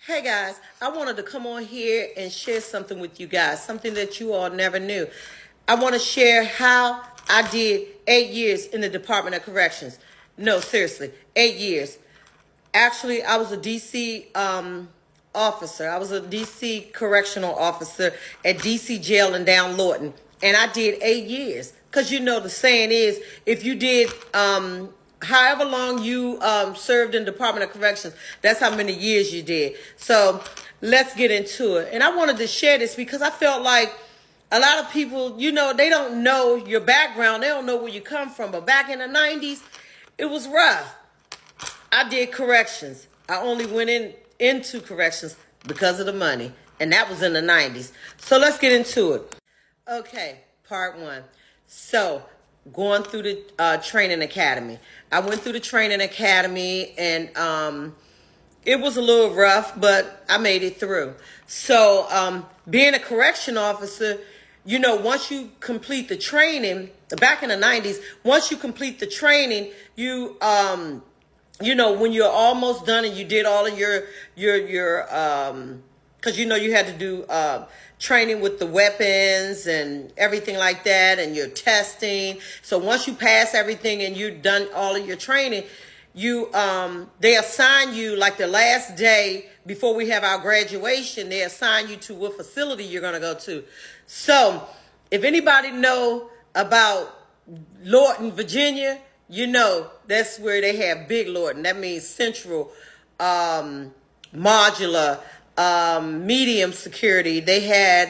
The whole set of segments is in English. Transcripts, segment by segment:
Hey guys, I wanted to come on here and share something with you guys, something that you all never knew. I want to share how I did 8 years in the Department of Corrections. No, seriously, 8 years. Actually, I was a DC officer. I was a DC correctional officer at DC Jail in Down Lorton. And I did 8 years. Because you know the saying is, if you did however long you served in Department of Corrections, that's how many years you did. So let's get into it. And I wanted to share this because I felt like a lot of people, you know, they don't know your background. They don't know where you come from. But back in the 90s, it was rough. I did corrections. I only went into corrections because of the money. And that was in the 90s. So let's get into it. Okay, part one. So going through the training academy. I went through the training academy and it was a little rough, but I made it through. So being a correction officer, you know, once you complete the training, back in the 90s, once you complete the training, you know, when you're almost done and you did all of your because you know you had to do training with the weapons and everything like that, and your testing. So once you pass everything and you've done all of your training, you they assign you, like the last day before we have our graduation, they assign you to what facility you're going to go to. So if anybody know about Lorton, Virginia, you know that's where they have Big Lorton. That means Central, Modular, medium security. They had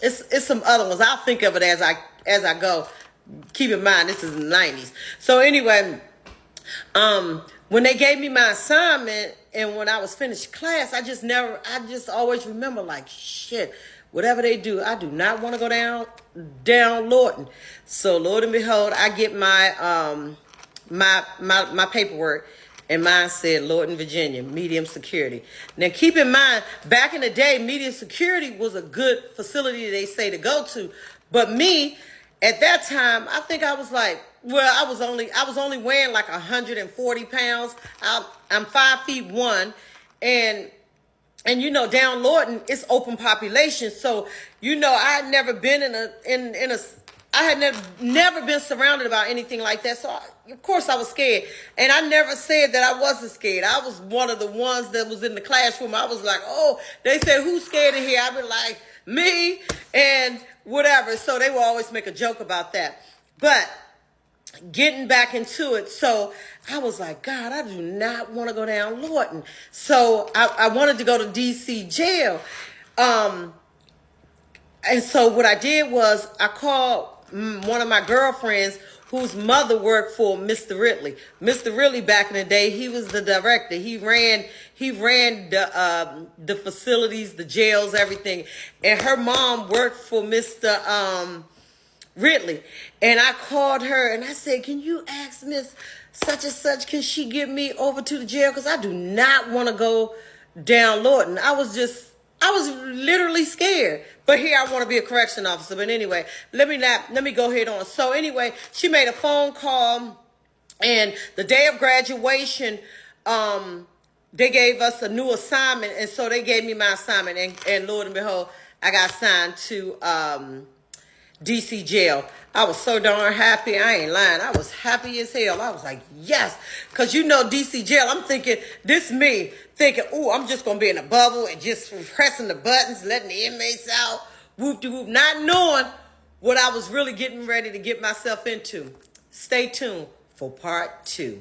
it's some other ones. I'll think of it as I go. Keep in mind this is in the 90s. So anyway, when they gave me my assignment and when I was finished class, I just always remember, like, shit, whatever they do, I do not want to go down Lorton. So Lord and behold, I get my my paperwork, and mine said Lorton, Virginia, medium security. Now keep in mind, back in the day, medium security was a good facility, they say, to go to. But me, at that time, I think I was like, well, I was only weighing like 140 pounds. I'm 5'1", and you know, down Lorton, it's open population. So, you know, I had never been I had never been surrounded about anything like that. So, of course, I was scared. And I never said that I wasn't scared. I was one of the ones that was in the classroom. I was like, oh, they said, who's scared in here? I'd be like, me, and whatever. So they will always make a joke about that. But getting back into it, so I was like, God, I do not want to go down Lorton. So I wanted to go to DC jail. And so what I did was I called one of my girlfriends whose mother worked for Mr. Ridley. Mr. Ridley, back in the day, he was the director. He ran the facilities, the jails, everything. And her mom worked for Mr. Ridley. And I called her and I said, can you ask Miss such and such, can she get me over to the jail? Because I do not want to go down Lorton. I was literally scared. But here I want to be a correction officer. But anyway, let me go ahead on. So anyway, she made a phone call, and the day of graduation, they gave us a new assignment, and so they gave me my assignment, and Lord and behold, I got assigned to DC jail. I was so darn happy. I ain't lying. I was happy as hell. I was like, yes. Because you know, DC jail, I'm thinking, this me, thinking, ooh, I'm just going to be in a bubble and just pressing the buttons, letting the inmates out, whoop-de-whoop, not knowing what I was really getting ready to get myself into. Stay tuned for part 2.